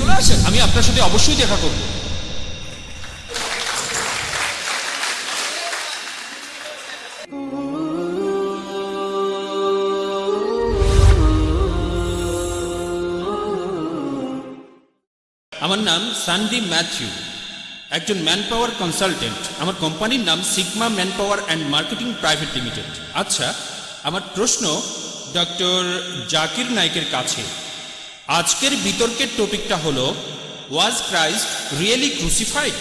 চলে আসেন, আমি আপনার সাথে অবশ্যই দেখা করব। আমার নাম সানদীপ ম্যাথিউ, একজন ম্যান পাওয়ার কনসালটেন্ট। আমার কোম্পানির নাম sigma man power and marketing private limited. আচ্ছা, আমার প্রশ্ন ডক্টর জাকির নাইকের কাছে। আজকের বিতর্কের টপিকটা হলো, ওয়াজ ক্রাইস্ট রিয়েলি ক্রুসিফাইড?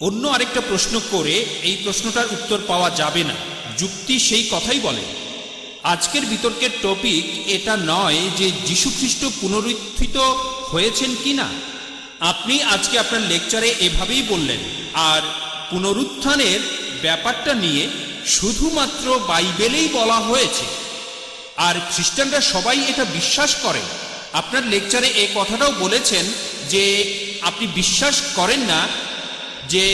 অন্য আরেকটা প্রশ্ন করে এই প্রশ্নটার উত্তর পাওয়া যাবে না, যুক্তি সেই কথাই বলে। আজকের বিতর্কের টপিক এটা নয় যে যীশু খ্রিস্ট পুনরুত্থিত হয়েছেন কি না। আপনি আজকে আপনার লেকচারে এভাবেই বললেন, আর পুনরুত্থানের ব্যাপারটা নিয়ে শুধুমাত্র বাইবেলেই বলা হয়েছে, আর খ্রিস্টানরা সবাই এটা বিশ্বাস করে। আপনার লেকচারে এই কথাটাও বলেছেন যে আপনি বিশ্বাস করেন না যে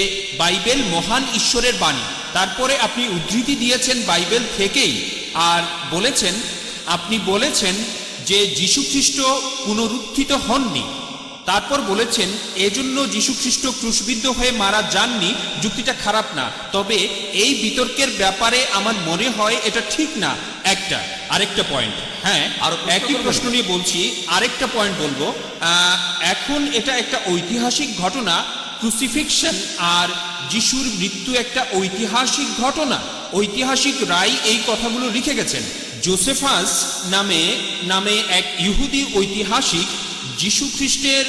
বাইবেল মহান ঈশ্বরের বাণী। তারপরে আপনি উদ্ধৃতি দিয়েছেন বাইবেল থেকেই, আর আপনি বলেছেন যে যীশু খ্রিস্ট পুনরুত্থিত হননি। তারপর বলেছেন এজন্য যীশু খ্রিস্ট ক্রুশবিদ্ধ হয়ে মারা যাননি। যুক্তিটা খারাপ না, তবে এই বিতর্কের ব্যাপারে আমার মনে হয় এটা ঠিক না। আরেকটা পয়েন্ট, হ্যাঁ, আর একই প্রশ্ন নিয়ে বলছি, আরেকটা পয়েন্ট বলবো। এখন এটা একটা ঐতিহাসিক ঘটনা, ক্রুসিফিকশন আর যিশুর মৃত্যু একটা ঐতিহাসিক ঘটনা। ঐতিহাসিক রায় এই কথাগুলো লিখে গেছেন। জোসেফাস নামে এক ইহুদি ঐতিহাসিক যীশু খ্রিস্টের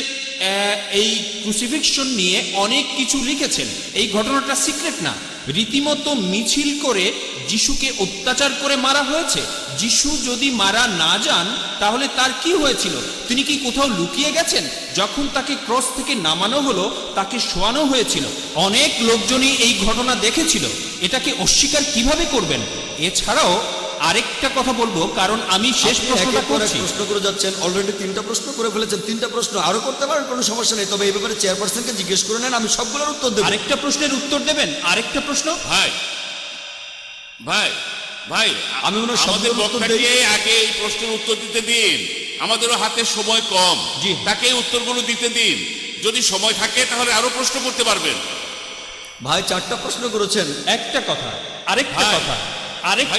এই ক্রুসিফিকশন নিয়ে অনেক কিছু লিখেছেন। এই ঘটনাটা সিক্রেট না, রীতিমতো মিছিল করে যিশুকে অত্যাচার করে মারা হয়েছে। যিশু যদি মারা না যান তাহলে তার কি হয়েছিল? তিনি কি কোথাও লুকিয়ে গেছেন? যখন তাকে ক্রস থেকে নামানো হলো তাকে শোয়ানো হয়েছিল, অনেক লোকজনই এই ঘটনা দেখেছিল। এটাকে অস্বীকার কিভাবে করবেন? এছাড়াও আরেকটা কথা বলবো, কারণ আমি শেষ প্রশ্নটা করছি। প্রশ্ন করে যাচ্ছেন, অলরেডি 3টা প্রশ্ন করে ফেলেছেন। 3টা প্রশ্ন আরো করতে পারেন, কোনো সমস্যা নেই, তবে এই ব্যাপারে চেয়ারপারসনকে জিজ্ঞেস করে নেন, আমি সবগুলোর উত্তর দেব। আরেকটা প্রশ্নের উত্তর দেবেন? আরেকটা প্রশ্ন। ভাই ভাই ভাই আমি মনে হয় আমাদের সবগুলোর উত্তর বক্তাকে দেই। আগে এই প্রশ্নের উত্তর দিতে দিন, আমাদেরও হাতে সময় কম। জি, তাকে উত্তরগুলো দিতে দিন, যদি সময় থাকে তাহলে আরো প্রশ্ন করতে পারবেন। ভাই 4টা প্রশ্ন করেছেন। একটা কথা, আরেকটা ভাই, কথা, ভাই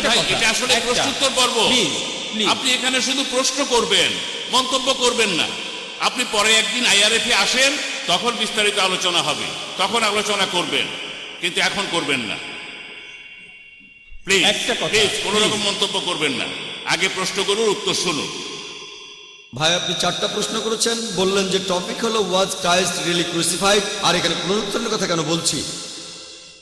ভাই এটা আসলে প্রশ্নোত্তর পর্ব। আপনি এখানে শুধু প্রশ্ন করবেন, মন্তব্য করবেন না। আপনি পরে একদিন আইআরএফে আসেন, তখন বিস্তারিত আলোচনা হবে, তখন আলোচনা করবেন, কিন্তু এখন করবেন না। প্লিজ একটা কথা, প্লিজ কোনো রকম মন্তব্য করবেন না, আগে প্রশ্ন করুন, উত্তর শুনুন। ভাই আপনি 4টা প্রশ্ন করেছেন, বললেন যে টপিক হলো ওয়াজ ক্রাইস্ট রিয়েলি ক্রুসিফাইড, আর এখানে পুনরুত্থানের কথা কেন বলছি,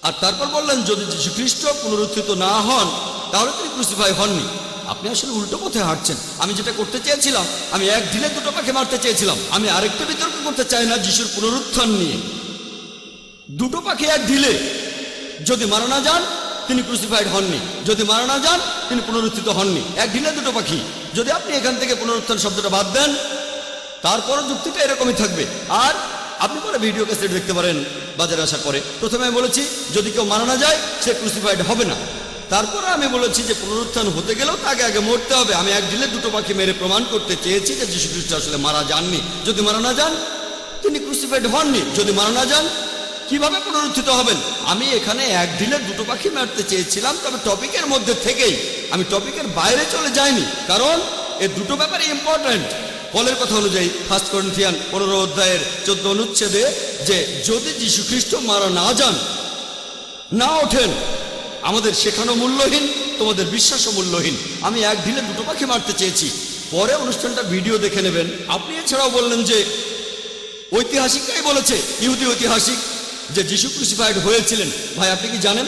আর তারপর বললেন যদি যীশু খ্রিস্ট পুনরুত্থিত না হন তাহলে তিনি ক্রুসিফাই হননি। আপনি আসলে উল্টো পথে হাঁটছেন। আমি যেটা করতে চেয়েছিলাম, আমি এক ঢিলে দুটো পাখি মারতে চেয়েছিলাম। আমি আরেকটা বিতর্ক করতে চাই না যিশুর পুনরুত্থান নিয়ে। দুটো পাখি এক ঢিলে, যদি মারা না যান তিনি ক্রুসিফাইড হননি, যদি মারা না যান তিনি পুনরুত্থিত হননি। এক ঢিলে দুটো পাখি। যদি আপনি এখান থেকে পুনরুত্থান শব্দটা বাদ দেন, তারপরও যুক্তিটা এরকমই থাকবে। আর আপনি পরে ভিডিও ক্যাসেট দেখতে পারেন বাজারে আসার পরে। প্রথমে আমি বলেছি যদি কেউ মারা না যায় সে ক্রুসিফাইড হবে না। তারপরে আমি বলেছি যে পুনরুত্থান হতে গেলেও তাকে আগে মরতে হবে। আমি এক ঢিলে দুটো পাখি মেরে প্রমাণ করতে চেয়েছি যে যীশু খ্রিস্ট আসলে মারা যাননি। যদি মারা না যান তিনি ক্রুসিফাইড হননি। যদি মারা না যান কিভাবে পুনরুত্থিত হবেন? আমি এখানে এক ঢিলে দুটো পাখি মারতে চেয়েছিলাম, তবে টপিকের মধ্যে থেকেই, আমি টপিকের বাইরে চলে যাইনি, কারণ এই দুটো ব্যাপারে ইম্পর্ট্যান্ট। পলের কথা অনুযায়ী 1 করিন্থিয়ান 15 অধ্যায়ের 14 অনুচ্ছেদে যে যদি যীশু খ্রিস্ট মারা না যান, না ওঠেন, আমাদের শেখানো মূল্যহীন, তোমাদের বিশ্বাসও মূল্যহীন। আমি এক ঢিলে দুটো পাখি মারতে চেয়েছি। পরে অনুষ্ঠানটা ভিডিও দেখে নেবেন। আপনি এছাড়াও বললেন যে ঐতিহাসিকরাই বলেছে, ইহুদি ঐতিহাসিক, যে যীশু ক্রুসিফাইড হয়েছিলেন। ভাই আপনি কি জানেন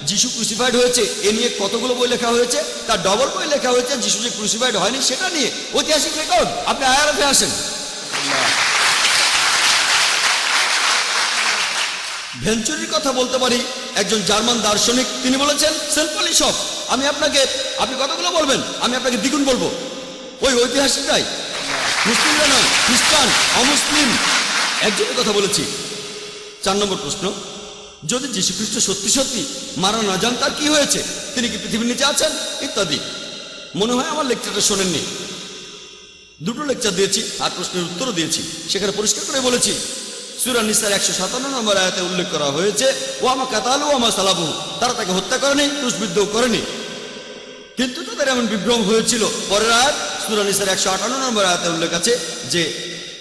যীশু ক্রুসিফাইড হয়েছে এ নিয়ে কতগুলো বই লেখা হয়েছে? তার ডবল বই লেখা হয়েছে যীশু যে ক্রুসিফাইড হয়নি সেটা নিয়ে, ঐতিহাসিক রেকর্ড। আপনি আইআরএফে আসেন। ভেঞ্চুরির কথা বলতে পারি, একজন জার্মান দার্শনিক, তিনি বলেছেন সেলফলি সব। আপনি কতগুলো বলবেন, আমি আপনাকে দ্বিগুণ বলবো। ওই ঐতিহাসিকরাই, মুসলিমরা নয়, খ্রিস্টান, অমুসলিম, একজনের কথা বলেছি। 4 নম্বর প্রশ্ন, যদি যীশু খ্রিস্ট সত্যি সত্যি মারা না যান তার কি হয়েছে? তিনি কি পৃথিবীর নিচে আছেন? ইত্যাদি। মনে হয় আমার লেকচারটা শোনেননি। দুটো লেকচার দিয়েছি আর প্রশ্নের উত্তরও দিয়েছি। সেখানে পরিষ্কার করে বলেছি, সূরা নিসার 157 নম্বর আয়াতে উল্লেখ করা হয়েছে, ওয়ামা কাতালু ওয়ামা সালাবু, তারা তাকে হত্যা করেনি, ক্রুশবিদ্ধ করেনি, কিন্তু তাদের এমন বিভ্রম হয়েছিল। পরের আয়াত সূরা নিসার 158 নম্বর আয়াতে উল্লেখ আছে যে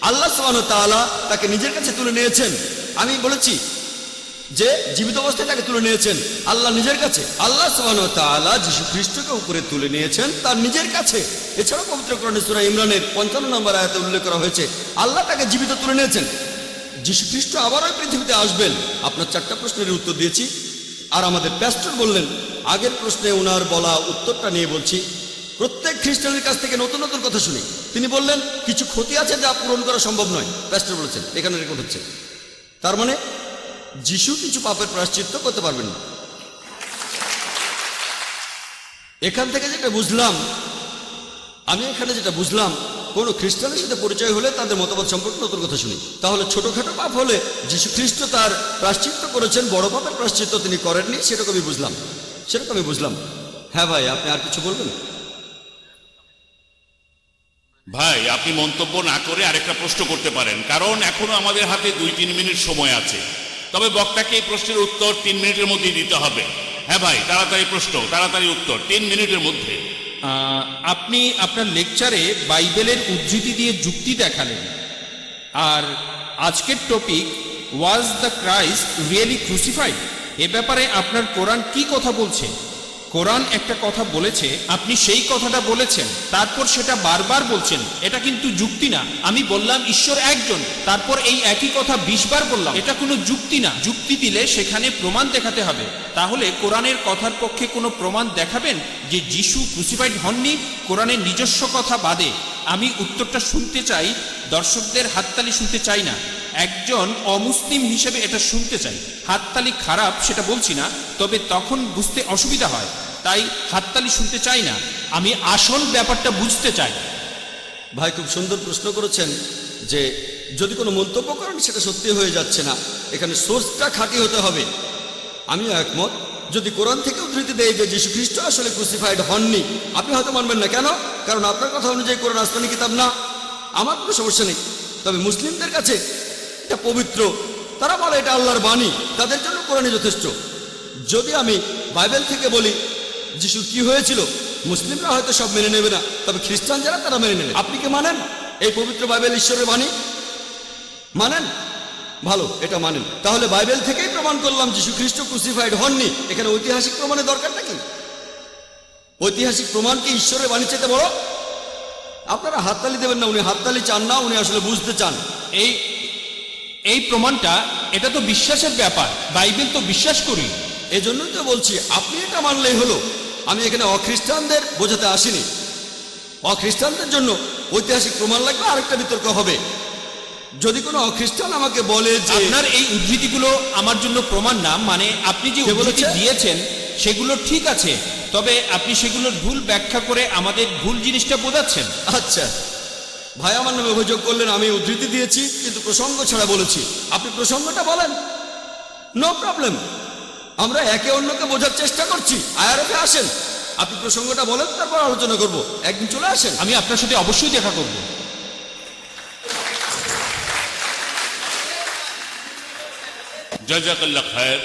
আল্লাহ সুবহানাহু ওয়া তাআলা তাকে নিজের কাছে তুলে নিয়েছেন। আমি বলেছি যে জীবিত অবস্থায় তাকে তুলে নিয়েছেন আল্লাহ নিজের কাছে। আল্লাহ সুবহানাহু ওয়া তাআলা যীশু খ্রিস্টকে উপরে তুলে নিয়েছেন তার নিজের কাছে। এছাড়াও পবিত্র কোরআনে সূরা ইমরানের 55 নম্বর আয়াতে উল্লেখ করা হয়েছে আল্লাহ তাকে জীবিত তুলে নিয়েছেন। যীশু খ্রিস্ট আবারও পৃথিবীতে আসবেন। আপনার 4টা প্রশ্নের উত্তর দিয়েছি। আর আমাদের প্যাস্টর বললেন, আগের প্রশ্নে ওনার বলা উত্তরটা নিয়ে বলছি, প্রত্যেক খ্রিস্টানের কাছ থেকে নতুন নতুন কথা শুনি। তিনি বললেন কিছু ক্ষতি আছে যা পূরণ করা সম্ভব নয়। প্যাস্টর বলেছেন, এখানে রেকর্ড হচ্ছে, তার মানে যিশু কিছু পাপের প্রায়শ্চিত্ত করতে পারবেন না। এখান থেকে যেটা বুঝলাম, আমি এখানে যেটা বুঝলাম, কোনো খ্রিস্টানের সাথে পরিচয় হলে তাদের মতবাদ সম্পর্কে নতুন কথা শুনি। তাহলে ছোটখাটো পাপ হলে যীশু খ্রিস্ট তার প্রায়শ্চিত্ত করেছেন, বড় পাপের প্রায়শ্চিত্ত তিনি করেননি, সেরকম আমি বুঝলাম। হ্যাঁ ভাই, আপনি আর কিছু বলবেন? ভাই, আপনি মন্তব্য না করে আরেকটা প্রশ্ন করতে পারেন, কারণ এখনো আমাদের হাতে 2-3 মিনিট সময় আছে। তবে বক্তাকে এই প্রশ্নের উত্তর 3 মিনিটের মধ্যেই দিতে হবে। হ্যাঁ ভাই, তাড়াতাড়ি প্রশ্ন, তাড়াতাড়ি উত্তর, 3 মিনিটের মধ্যে। আপনি আপনার লেকচারে বাইবেলের উদ্ধৃতি দিয়ে যুক্তি দেখালেন, আর আজকের topic was the Christ really crucified. এ ব্যাপারে আপনার কোরআন কি কথা বলছে? কোরআন একটা কথা বলেছে, আপনি সেই কথাটা বলেছেন, তারপর সেটা বারবার বলছেন। এটা কিন্তু যুক্তি না। আমি বললাম ঈশ্বর একজন, তারপর এই একই কথা 20 বার বললাম। এটা কোনো যুক্তি না। যুক্তি দিলে সেখানে প্রমাণ দেখাতে হবে। তাহলে কোরআনের কথার পক্ষে কোনো প্রমাণ দেখাবেন যে যিশু ক্রুসিফাইড হননি, কোরআনের নিজস্ব কথা বাদে। আমি উত্তরটা শুনতে চাই, দর্শকদের হাততালি শুনতে চাই না। একজন অমুসলিম হিসেবে এটা শুনতে চাই। হাততালি খারাপ সেটা বলছি না, তবে তখন বুঝতে অসুবিধা হয়, তাই হাততালি শুনতে চাই না। আমি আসল ব্যাপারটা বুঝতে চাই। ভাই, খুব সুন্দর প্রশ্ন করেছেন যে যদি কোনো মন্তব্য করেন সেটা সত্যি হয়ে যাচ্ছে না, এখানে সোর্সটা খাঁটি হতে হবে। আমিও একমত। যদি কোরআন থেকে উদ্ধৃতি দেয় যে যীশু খ্রিস্ট আসলে ক্রুসিফাইড হননি, আপনি হয়তো মানবেন না। কেন? কারণ আপনার কথা অনুযায়ী কোরআন আসমানি কিতাব না। আমার কোনো সমস্যা নেই। তবে মুসলিমদের কাছে এটা পবিত্র, তারা বলে এটা আল্লাহর বাণী, তাদের জন্য কোরআনই যথেষ্ট। যদি আমি বাইবেল থেকে বলি যিশু কি হয়েছিল, মুসলিমরা হয়তো সব মেনে নেবে না, তবে খ্রিস্টান যারা তারা মেনে নেবে। আপনি কি মানেন এই পবিত্র বাইবেল ঈশ্বরের বাণী? মানেন? ভালো, এটা মানেন। তাহলে বাইবেল থেকেই প্রমাণ করলাম যিশু খ্রিস্ট ক্রুসিফাইড হননি। এখানে ঐতিহাসিক প্রমাণের দরকার নাকি? ঐতিহাসিক প্রমাণ কি ঈশ্বরের বাণী চেয়ে বড়? আপনারা হাততালি দেবেন না, উনি হাততালি চান না, উনি আসলে বুঝতে চান। এই প্রমাণটা, এটা তো বিশ্বাসের ব্যাপার। বাইবেল তো বিশ্বাস করি। এজন্যই তো বলছি আপনি এটা মানলেই হলো। আমি এখানে অখ্রিস্টানদের বোঝাতে আসিনি। অখ্রিস্টানদের জন্য ঐতিহাসিক প্রমাণ লাগবে, আরেকটা বিতর্ক হবে। যদি কোনো অখ্রিস্টান আমাকে বলে যে আপনার এই উদ্ধৃতিগুলো আমার জন্য প্রমাণ না, মানে আপনি যে উদ্ধৃতি দিয়েছেন সেগুলো ঠিক আছে, তবে আপনি সেগুলোর ভুল ব্যাখ্যা করে আমাদের ভুল জিনিসটা বোঝাচ্ছেন। আচ্ছা ভাই, আমার নামে অভিযোগ করলেন আমি উদ্ধৃতি দিয়েছি কিন্তু প্রসঙ্গ ছাড়া বলেছি। আপনি প্রসঙ্গটা বলেন, নো প্রবলেম। আমরা একে অন্যকে বোঝার চেষ্টা করছি। আয়ারফে আসেন, আপনি প্রসঙ্গটা বলেন, তারপর আলোচনা করব। একদিন চলে আসেন, আমি আপনার সাথে অবশ্যই দেখা করব। জাযাকাল্লাহ খায়ের।